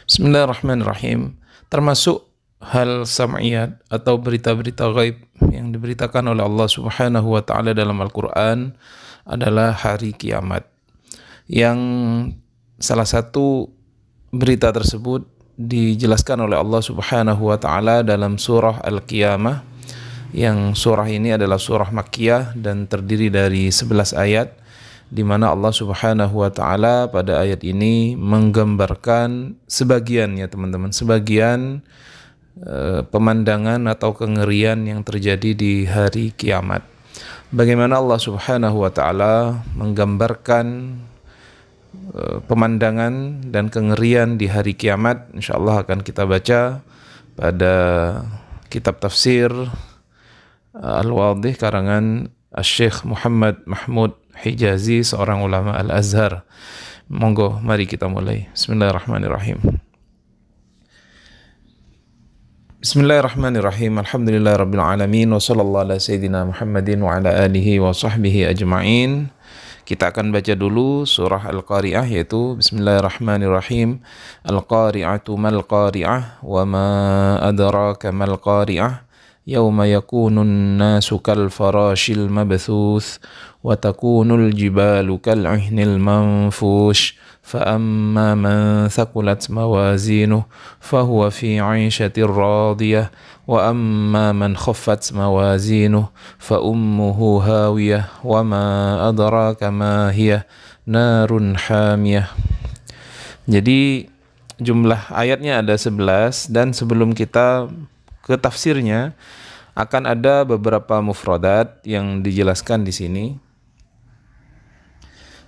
Bismillahirrahmanirrahim. Termasuk hal sam'iyat atau berita-berita gaib yang diberitakan oleh Allah Subhanahu wa taala dalam Al-Qur'an adalah hari kiamat. Yang salah satu berita tersebut dijelaskan oleh Allah Subhanahu wa taala dalam surah Al-Qiyamah, yang surah ini adalah surah Makkiyah dan terdiri dari 11 ayat, di mana Allah Subhanahu wa taala pada ayat ini menggambarkan sebagian, ya teman-teman, sebagian pemandangan atau kengerian yang terjadi di hari kiamat. Bagaimana Allah Subhanahu wa taala menggambarkan pemandangan dan kengerian di hari kiamat, insyaallah akan kita baca pada kitab tafsir Al-Wadih karangan Syekh Muhammad Mahmud Hijazi, seorang ulama Al-Azhar. Monggo, mari kita mulai. Bismillahirrahmanirrahim. Bismillahirrahmanirrahim. Alhamdulillahirabbil alamin wa sallallahu ala sayyidina Muhammadin wa ala alihi wa sahbihi ajma'in. Kita akan baca dulu surah Al-Qari'ah, yaitu Bismillahirrahmanirrahim. Al-Qari'atu mal qari'ah wa ma adraka mal qari'ah. Yawma yakunun nasu kal farashil mabthuth wa takunul jibalu kal ihnil manfush fa amma man thaqulat mawazinuh fahuwa fi 'ishatir radiyah wa amma man khaffat mawazinuh fa ummuhu hawiyah wa ma adraka ma hiya narun hamiyah. Jadi jumlah ayatnya ada 11, dan sebelum kita ke tafsirnya akan ada beberapa mufradat yang dijelaskan di sini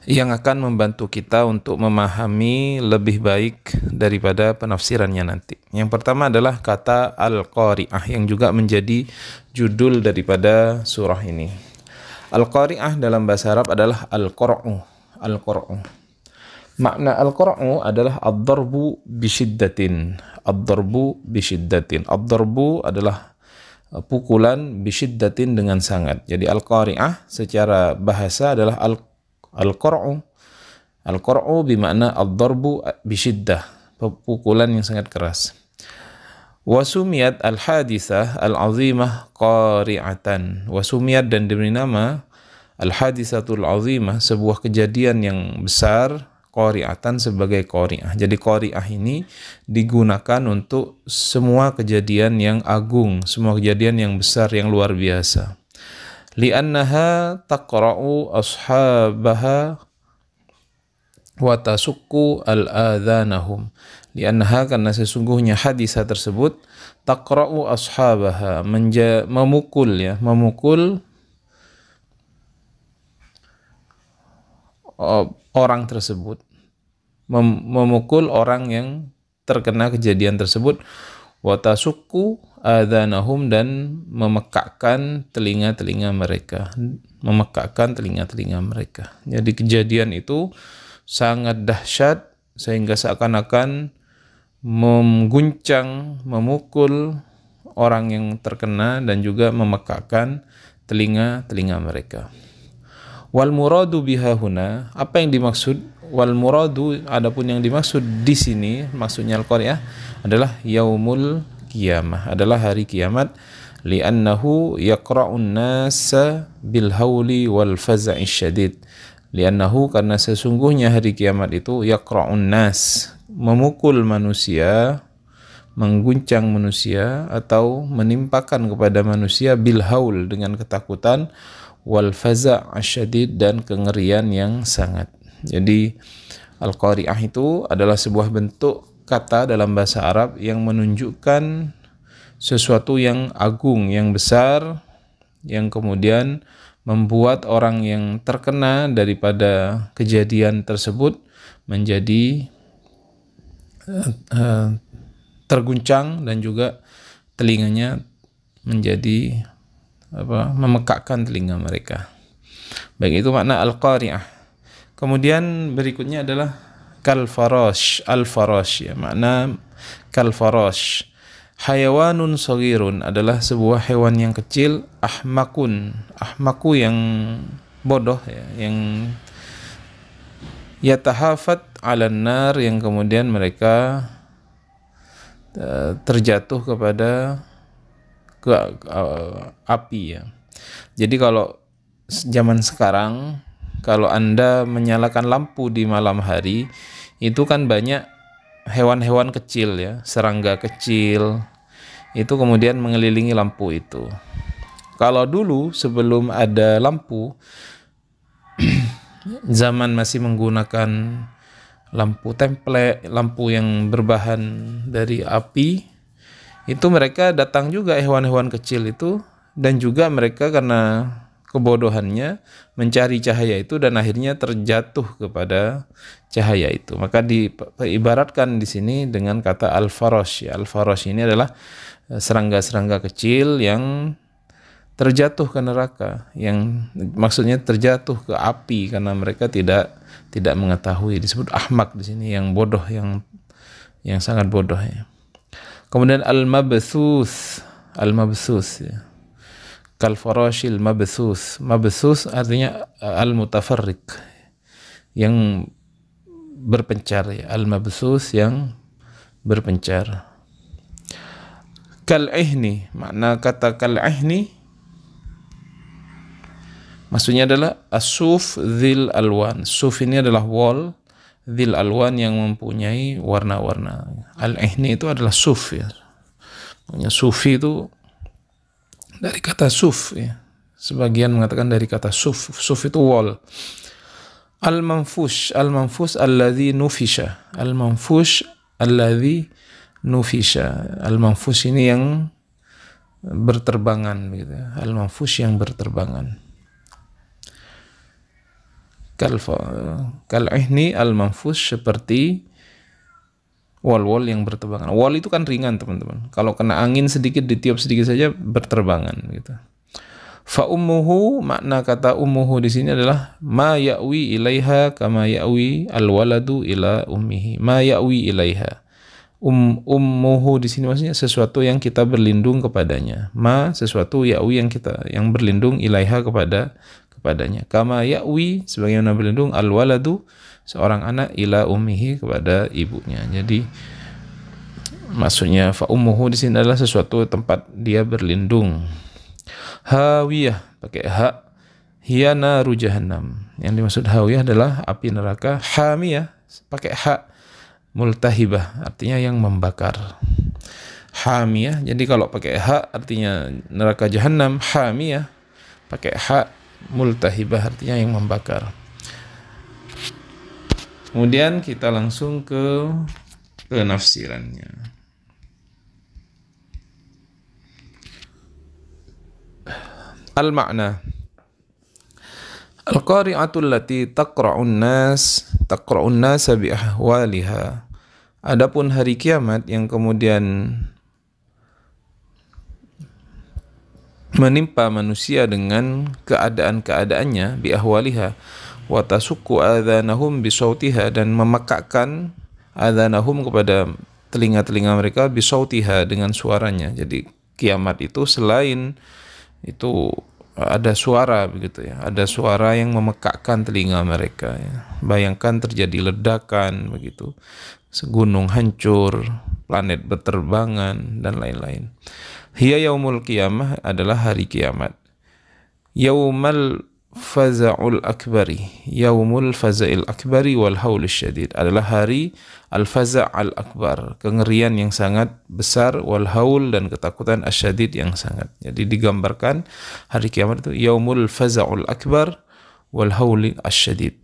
yang akan membantu kita untuk memahami lebih baik daripada penafsirannya nanti. Yang pertama adalah kata Al-Qari'ah yang juga menjadi judul daripada surah ini. Al-Qari'ah dalam bahasa Arab adalah Al-Qur'u. Al-Qur'u. Makna Al-Qur'u adalah ad-darbu bisyiddatin. Ad-darbu bisyiddatin. Ad-darbu adalah pukulan, bisyiddatin dengan sangat. Jadi Al-Qari'ah secara bahasa adalah Al-Qur'u. Al-Qur'u bimakna ad-darbu bisyiddah, pukulan yang sangat keras. Wasumiyat al-hadithah al-azimah qari'atan. Wasumiyat, dan diberi nama al-hadithatul azimah, sebuah kejadian yang besar, qari'atan, sebagai qari'ah. Jadi qari'ah ini digunakan untuk semua kejadian yang agung, semua kejadian yang besar, yang luar biasa. Li'annaha taqra'u ashabaha wa tasukku al-adhanahum. Li'annaha, karena sesungguhnya hadisah tersebut, taqra'u ashabaha, memukul, ya, memukul orang tersebut, memukul orang yang terkena kejadian tersebut, watasukku adhanahum, dan memekakkan telinga-telinga mereka, memekakkan telinga-telinga mereka. Jadi kejadian itu sangat dahsyat sehingga seakan-akan mengguncang, memukul orang yang terkena dan juga memekakkan telinga-telinga mereka. Wal muradu biha huna, apa yang dimaksud wal muradu, adapun yang dimaksud di sini, maksudnya Al-Qari'ah adalah yaumul qiyamah, adalah hari kiamat. Li'annahu yaqra'un nasa bil hauli wal faza'i syadid. Li'annahu, karena sesungguhnya hari kiamat itu yaqra'un nas, memukul manusia, mengguncang manusia atau menimpakan kepada manusia, bil haul, dengan ketakutan, wal faza' asyadid, dan kengerian yang sangat. Jadi Al-Qari'ah itu adalah sebuah bentuk kata dalam bahasa Arab yang menunjukkan sesuatu yang agung, yang besar, yang kemudian membuat orang yang terkena daripada kejadian tersebut menjadi terguncang, dan juga telinganya menjadi memekakkan telinga mereka. Baik, itu makna Al-Qari'ah. Kemudian berikutnya adalah kal farash. Al-farash, ya, makna kal farash. Hayawanun saghirun adalah sebuah hewan yang kecil, ahmakun, ahmaku yang bodoh, ya, yang yatahafat 'alan nar, yang kemudian mereka terjatuh kepada api ya. Jadi kalau zaman sekarang, kalau Anda menyalakan lampu di malam hari, itu kan banyak hewan-hewan kecil ya, serangga kecil, itu kemudian mengelilingi lampu itu. Kalau dulu sebelum ada lampu, zaman masih menggunakan lampu template, lampu yang berbahan dari api, itu mereka datang juga hewan-hewan kecil itu, dan juga mereka karena kebodohannya mencari cahaya itu dan akhirnya terjatuh kepada cahaya itu. Maka diibaratkan di sini dengan kata al-farash. Al-farash ini adalah serangga-serangga kecil yang terjatuh ke neraka, yang maksudnya terjatuh ke api karena mereka tidak mengetahui. Disebut ahmak di sini, yang bodoh, yang sangat bodoh ya. Kemudian al-mabthus ya. Kal farashil mabthus. Mabthus artinya al-mutafarriq, yang berpencar ya. Al-mabthus yang berpencar. Kal-ihni, makna kata kal-ihni maksudnya adalah as-suf dzil alwan. Suf ini adalah wol, dzil alwan yang mempunyai warna-warna. Al-ihni itu adalah suf ya. Makanya sufi itu dari kata suf ya. Sebagian mengatakan dari kata suf. Suf itu wol. Al-manfush alladzi nufisha. Al-manfush alladzi nufisha. Al-manfush ini yang berterbangan begitu. Al-manfush yang berterbangan. Kal-ihni al-manfush seperti wol-wol yang berterbangan. Wol itu kan ringan teman-teman. Kalau kena angin sedikit, ditiup sedikit saja berterbangan gitu. Fa ummuhu, makna kata ummuhu di sini adalah ma ya'wi ilaiha kama ya'wi al-waladu ila ummihi. Ma ya'wi ilaiha. Ummuhu di sini maksudnya sesuatu yang kita berlindung kepadanya. Ma, sesuatu, ya'wi yang berlindung, ilaiha kepadanya. Kama ya'wi, sebagaimana berlindung, al-waladu, seorang anak, ila ummihi, kepada ibunya. Jadi maksudnya fa ummuhu di sini adalah sesuatu tempat dia berlindung. Hawiyah pakai ha, hiya naru jahannam. Yang dimaksud hawiyah adalah api neraka. Hamiyah pakai ha, multahibah, artinya yang membakar. Hamiyah, jadi kalau pakai ha artinya neraka jahannam. Hamiyah pakai ha, multahibah, artinya yang membakar. Kemudian kita langsung ke penafsirannya. Al-ma'na. Al-qari'atu allati taqra'un nas bi ahwaliha. Adapun hari kiamat yang kemudian menimpa manusia dengan keadaan-keadaannya, bi ahwaliha, wa tasukku adhanahum bi sautiha, dan memekakkan adhanahum kepada telinga-telinga mereka bi sautiha, dengan suaranya. Jadi kiamat itu selain itu ada suara begitu ya, ada suara yang memekakkan telinga mereka ya. Bayangkan terjadi ledakan begitu, gunung hancur, planet berterbangan dan lain-lain. Hiya yaumul qiyamah adalah hari kiamat. Yaumal faza'ul akbari, yaumul faza'il akbari wal haul syadid, adalah hari al-faza' al-akbar, kengerian yang sangat besar, wal haul, dan ketakutan asyadid yang sangat. Jadi digambarkan hari kiamat itu yaumul faza'ul akbar wal haul asyadid.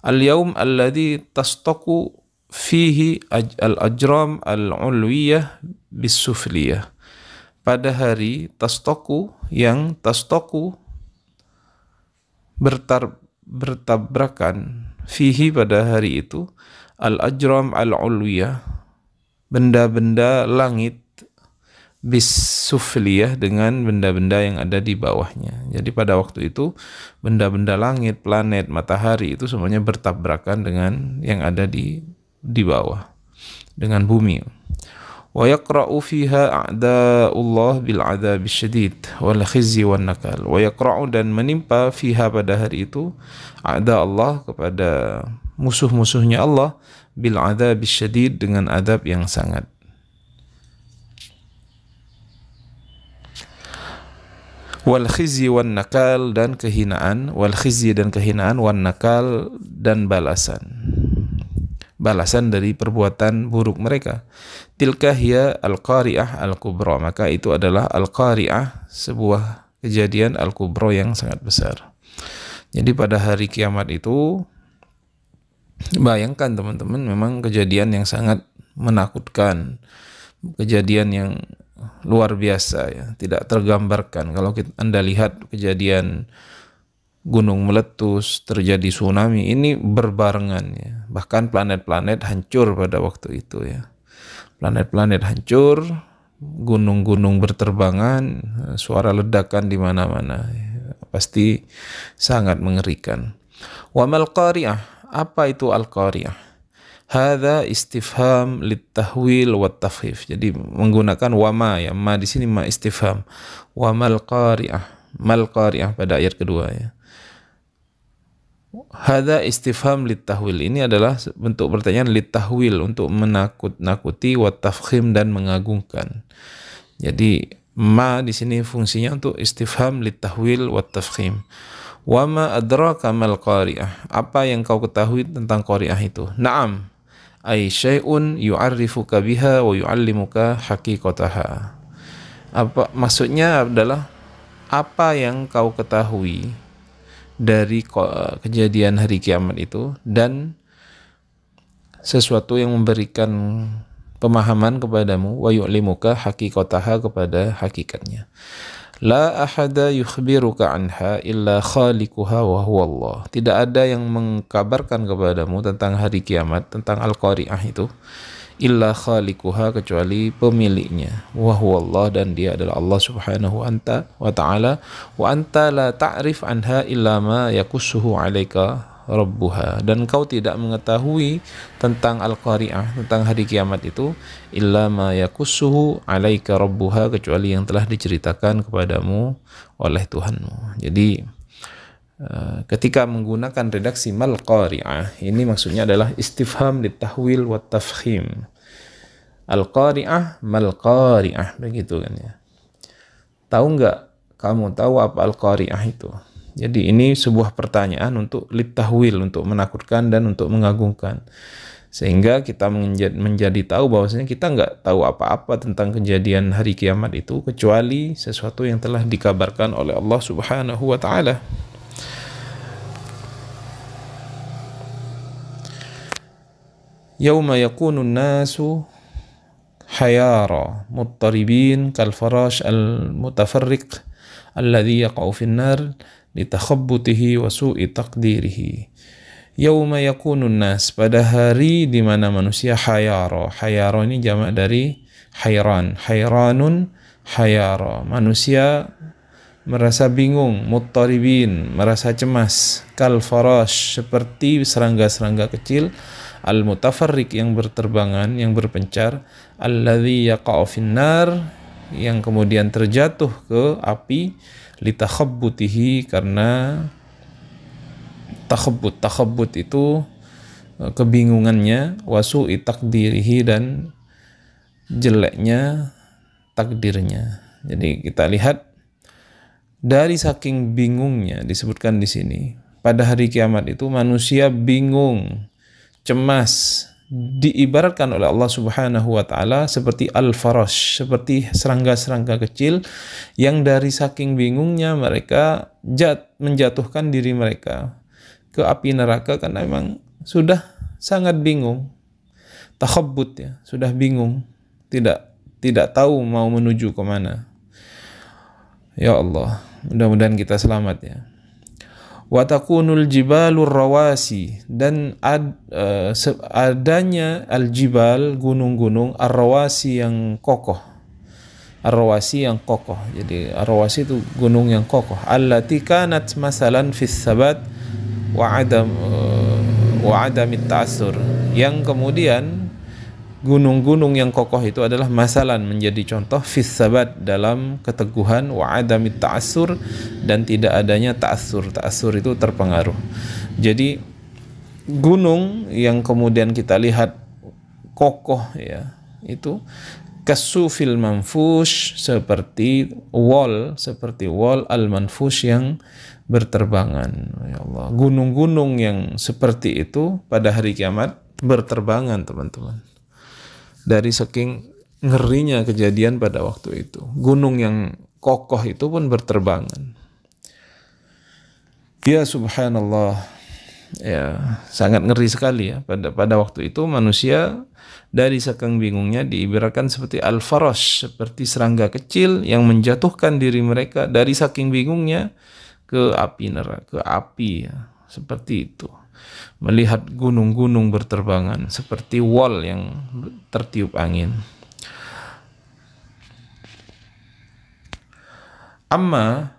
Al-yaum alladhi tastaqu fihi al-ajram al-ulwiyah bis-sufliyah. Pada hari tastaqu, yang tastaqu bertabrakan, fihi, pada hari itu, al-ajram al-ulwiyah, benda-benda langit, bis-sufliyah, dengan benda-benda yang ada di bawahnya. Jadi pada waktu itu benda-benda langit, planet, matahari itu semuanya bertabrakan dengan yang ada di bawah, dengan bumi. Wa yaqra'u fiha a'da'ullah bil 'adzabi syadid wal khizyi wan nakal. Wa yaqra'u, dan menimpa, fiha, pada hari itu, a'da Allah, kepada musuh-musuhnya Allah, bil 'adzabi syadid, dengan adab yang sangat wal khizyi wan nakal, dan kehinaan, wal khizyi dan kehinaan, wan nakal dan balasan dari perbuatan buruk mereka. Tilka hiya al-qari'ah al-kubra, maka itu adalah al-qari'ah, sebuah kejadian al-kubra yang sangat besar. Jadi pada hari kiamat itu, bayangkan teman-teman, memang kejadian yang sangat menakutkan, kejadian yang luar biasa ya, tidak tergambarkan. Kalau Anda lihat kejadian gunung meletus, terjadi tsunami, ini berbarengan ya. Bahkan planet-planet hancur pada waktu itu ya. Planet-planet hancur, gunung-gunung berterbangan, suara ledakan di mana-mana. Pasti sangat mengerikan. Wa mal qari'ah, apa itu al-qari'ah? Hadza istifham litahwil wa tafhif. Jadi menggunakan wama ya, ma di sini ma istifham. Wa mal qari'ah, mal qari'ah pada ayat kedua ya. Hadza istifham litahwil, ini adalah bentuk pertanyaan litahwil, untuk menakut-nakuti, wa tafkhim dan mengagungkan. Jadi ma di sini fungsinya untuk istifham litahwil wa tafkhim. Wa ma adraka mal qari'ah, apa yang kau ketahui tentang qari'ah itu? Naam, ay syai'un yu'arrifuka biha wa yu'allimuka haqiqataha. Apa maksudnya adalah apa yang kau ketahui dari kejadian hari kiamat itu, dan sesuatu yang memberikan pemahaman kepadamu, wa yu'limuka haqiqataha, kepada hakikatnya. La ahada yukhbiruka anha illa khaliquha wa huwa Allah. Tidak ada yang mengkabarkan kepadamu tentang hari kiamat, tentang al-qari'ah itu, illa khaliquha, kecuali pemiliknya, wa huwa Allah, dan dia adalah Allah subhanahu wa ta'ala. Wa anta la ta'rif anha illa ma yakussuhu alaika rabbuha, dan kau tidak mengetahui tentang al-qari'ah, tentang hari kiamat itu, illa ma yakussuhu alaika rabbuha, kecuali yang telah diceritakan kepadamu oleh Tuhanmu. Jadi ketika menggunakan redaksi mal qari'ah, ini maksudnya adalah istifham litahwil wa tafkhim. Al-qari'ah mal qari'ah, begitu kan ya. Tahu nggak kamu, tahu apa al-qari'ah itu? Jadi ini sebuah pertanyaan untuk litahwil, untuk menakutkan dan untuk mengagungkan, sehingga kita menjadi tahu bahwasanya kita nggak tahu apa-apa tentang kejadian hari kiamat itu, kecuali sesuatu yang telah dikabarkan oleh Allah subhanahu wa ta'ala. Yauma yakunun nasu hayara muttaribin kal farash al mutafarriq alladhi yaqa'u fin nar litakhabbutihi wa su'i taqdirihi. Yauma yakunun nas, pada hari di mana manusia hayara. Hayara ini jamak dari hayran. Hayranun hayara, manusia merasa bingung, muttaribin, merasa cemas, kal farash, seperti serangga-serangga kecil, al mutafarriq, yang berterbangan, yang berpencar, alladzi yaqa'u finnar, yang kemudian terjatuh ke api, litakhabbutihi, karena takhabbut itu kebingungannya, wasu'i takdirihi, dan jeleknya takdirnya. Jadi kita lihat dari saking bingungnya, disebutkan di sini pada hari kiamat itu manusia bingung, cemas, diibaratkan oleh Allah subhanahu wa ta'ala seperti al-farash, seperti serangga-serangga kecil yang dari saking bingungnya mereka menjatuhkan diri mereka ke api neraka, karena memang sudah sangat bingung, takhabbut ya, sudah bingung, tidak tahu mau menuju kemana. Ya Allah, mudah-mudahan kita selamat ya. Wa takunul jibalur rawasi, dan adanya al-jibal, gunung-gunung, ar-rawasi yang kokoh. Ar-rawasi yang kokoh. Jadi ar-rawasi itu gunung yang kokoh. Allati kanat masalan fis sabat wa adamit ta'assur. Yang kemudian gunung-gunung yang kokoh itu adalah masalan, menjadi contoh, fis sabat, dalam keteguhan, wa adamit ta'assur, dan tidak adanya ta'assur. Ta'assur itu terpengaruh. Jadi gunung yang kemudian kita lihat kokoh ya, itu kasufil manfush, seperti wall al-manfush yang berterbangan. Ya Allah, gunung-gunung yang seperti itu pada hari kiamat berterbangan, teman-teman. Dari saking ngerinya kejadian pada waktu itu, gunung yang kokoh itu pun berterbangan. Ya subhanallah, ya sangat ngeri sekali ya. Pada waktu itu manusia dari saking bingungnya diibaratkan seperti al-farash, seperti serangga kecil yang menjatuhkan diri mereka dari saking bingungnya ke api neraka, ke api ya. Seperti itu. Melihat gunung-gunung berterbangan seperti wall yang tertiup angin. Amma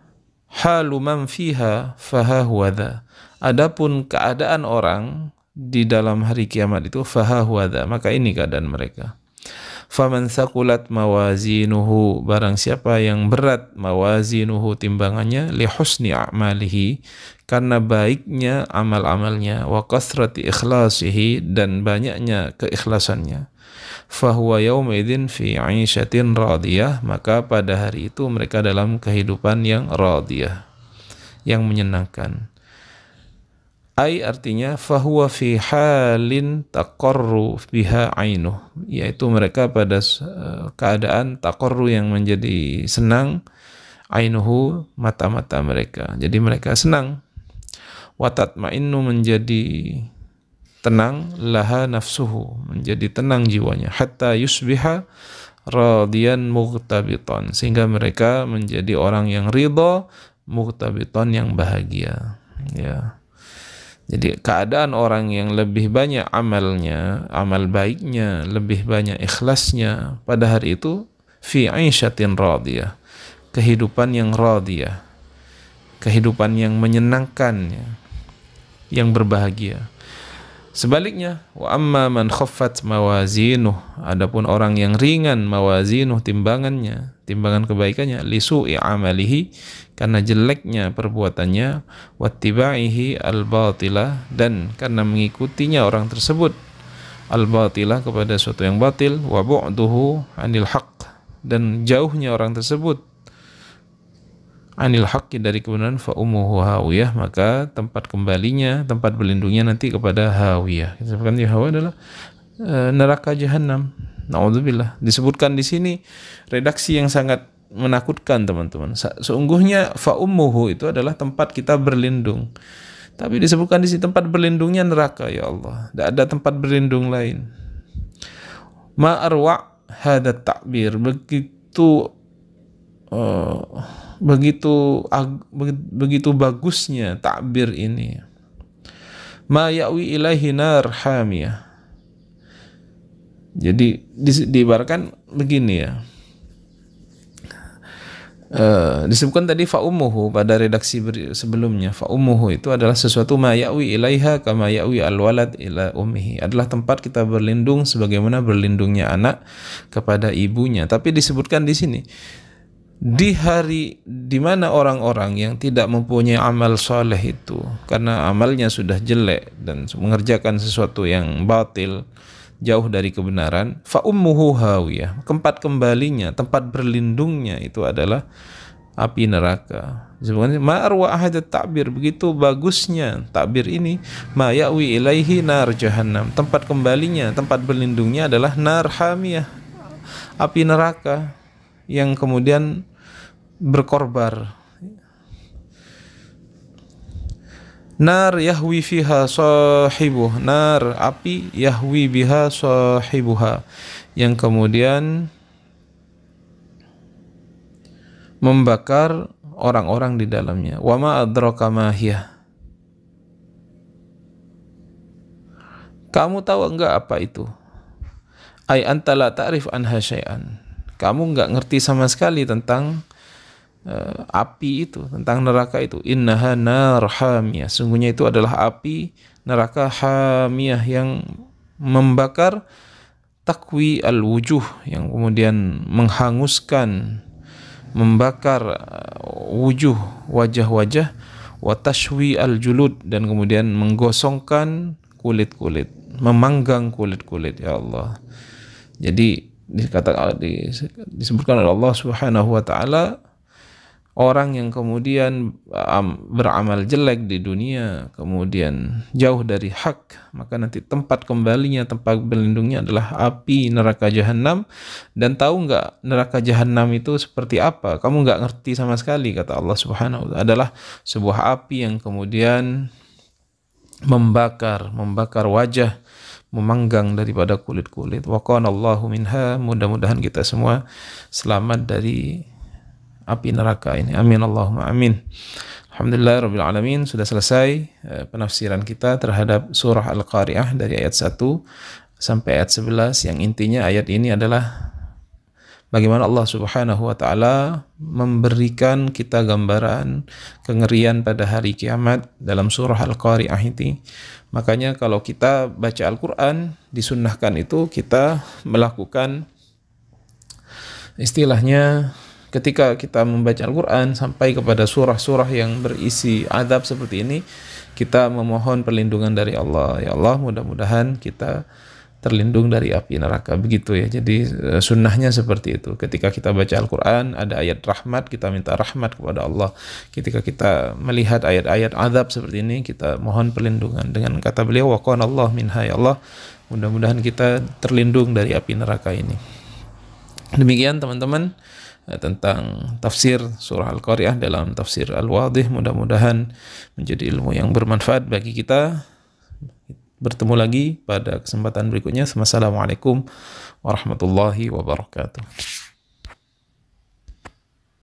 halu man fiha fahahuwadha. Adapun keadaan orang di dalam hari kiamat itu fahahuwadha, maka ini keadaan mereka. Faman thaqulat mawazinuhu, barang siapa yang berat mawazinuhu, timbangannya, li husni a'malihi, karena baiknya amal-amalnya, wa kathrati ikhlasihi, dan banyaknya keikhlasannya, fahuwa yawma idzin fi 'aisyatin radiyah, maka pada hari itu mereka dalam kehidupan yang radiyah, yang menyenangkan. Ai artinya fahuwa fi halin taqarru biha ainuh, yaitu mereka pada keadaan taqarru yang menjadi senang, ainuhu mata-mata mereka, jadi mereka senang. Wa tatma'innu menjadi tenang, laha nafsuhu menjadi tenang jiwanya, hatta yusbiha radiyan mughtabitan, sehingga mereka menjadi orang yang ridha, mughtabitan yang bahagia ya. Jadi keadaan orang yang lebih banyak amalnya, amal baiknya, lebih banyak ikhlasnya pada hari itu, fi 'aisyatin radiyah, kehidupan yang radiyah, kehidupan yang menyenangkan, yang berbahagia. Sebaliknya, wa amma man khaffat mawazinuh, adapun orang yang ringan mawazinuh, timbangannya, timbangan kebaikannya, li su'i amalihi, karena jeleknya perbuatannya, wattiba'ihi al-batilah, dan karena mengikutinya orang tersebut al-batilah kepada suatu yang batil, wa bu'duhu anil haqq, dan jauhnya orang tersebut anil haqqi, dari kebenaran, fa ummuhu hawiyah, maka tempat kembalinya, tempat berlindungnya nanti kepada hawiyah. Disebutkan di hawa adalah neraka jahanam. Naudzubillah. Disebutkan di sini redaksi yang sangat menakutkan, teman-teman. Sesungguhnya fa ummuhu itu adalah tempat kita berlindung. Tapi disebutkan di sini tempat berlindungnya neraka, ya Allah. Tidak ada tempat berlindung lain. Ma arwa' hadha ta'bir, begitu bagusnya takbir ini. Ma ya'wi ilaihi nar hamiyah. Jadi diibaratkan begini ya. Disebutkan tadi fa ummuhu pada redaksi sebelumnya, fa ummuhu itu adalah sesuatu ma ya'wi ilaiha kama ya'wi al-walad ila ummihi, adalah tempat kita berlindung sebagaimana berlindungnya anak kepada ibunya. Tapi disebutkan di sini di hari di mana orang-orang yang tidak mempunyai amal soleh itu karena amalnya sudah jelek dan mengerjakan sesuatu yang batil, jauh dari kebenaran, fa ummuhu hawiyah, tempat kembalinya, tempat berlindungnya itu adalah api neraka. Sebenarnya ma arwa hadat ta'bir, begitu bagusnya takbir ini, ma ya'wi ilaihi nar jahannam, tempat kembalinya, tempat berlindungnya adalah nar hamiyah, api neraka yang kemudian berkorbar. Nar yahwi fiha sahibuh, nar api yahwi biha sahibuha, yang kemudian membakar orang-orang di dalamnya. Wa ma adraka ma hiya, kamu tahu enggak apa itu? Ai anta la ta'rif anha syai'an, kamu enggak ngerti sama sekali tentang api itu, tentang neraka itu. Innaha nar hamiyah, sungguhnya itu adalah api neraka hamiyah yang membakar, takwi al-wujuh, yang kemudian menghanguskan, membakar wujuh, wajah-wajah, wa tashwi al-julud, dan kemudian menggosongkan kulit-kulit, memanggang kulit-kulit. Ya Allah, jadi disebutkan oleh Allah Subhanahu wa taala, orang yang kemudian beramal jelek di dunia, kemudian jauh dari hak, maka nanti tempat kembalinya, tempat berlindungnya adalah api neraka jahanam. Dan tahu nggak neraka jahanam itu seperti apa? Kamu nggak ngerti sama sekali, kata Allah Subhanahu wa ta'ala. Adalah sebuah api yang kemudian membakar wajah, memanggang daripada kulit-kulit. Wa qana Allahu minha, mudah-mudahan kita semua selamat dari api neraka ini. Amin Allahumma amin. Alhamdulillah rabbil alamin. Sudah selesai penafsiran kita terhadap surah Al-Qari'ah dari ayat 1 sampai ayat 11, yang intinya ayat ini adalah bagaimana Allah Subhanahu wa taala memberikan kita gambaran kengerian pada hari kiamat dalam surah Al-Qari'ah ini. Makanya kalau kita baca Al-Qur'an, disunnahkan itu kita melakukan istilahnya, ketika kita membaca Al-Quran sampai kepada surah-surah yang berisi adab seperti ini, kita memohon perlindungan dari Allah. Ya Allah, mudah-mudahan kita terlindung dari api neraka. Begitu ya. Jadi sunnahnya seperti itu. Ketika kita baca Al-Quran, ada ayat rahmat, kita minta rahmat kepada Allah. Ketika kita melihat ayat-ayat adab seperti ini, kita mohon perlindungan. Dengan kata beliau, wa qana Allah minha, ya Allah, mudah-mudahan kita terlindung dari api neraka ini. Demikian teman-teman tentang tafsir surah Al-Qari'ah dalam tafsir Al-Wadih. Mudah-mudahan menjadi ilmu yang bermanfaat bagi kita. Bertemu lagi pada kesempatan berikutnya. Wassalamualaikum warahmatullahi wabarakatuh.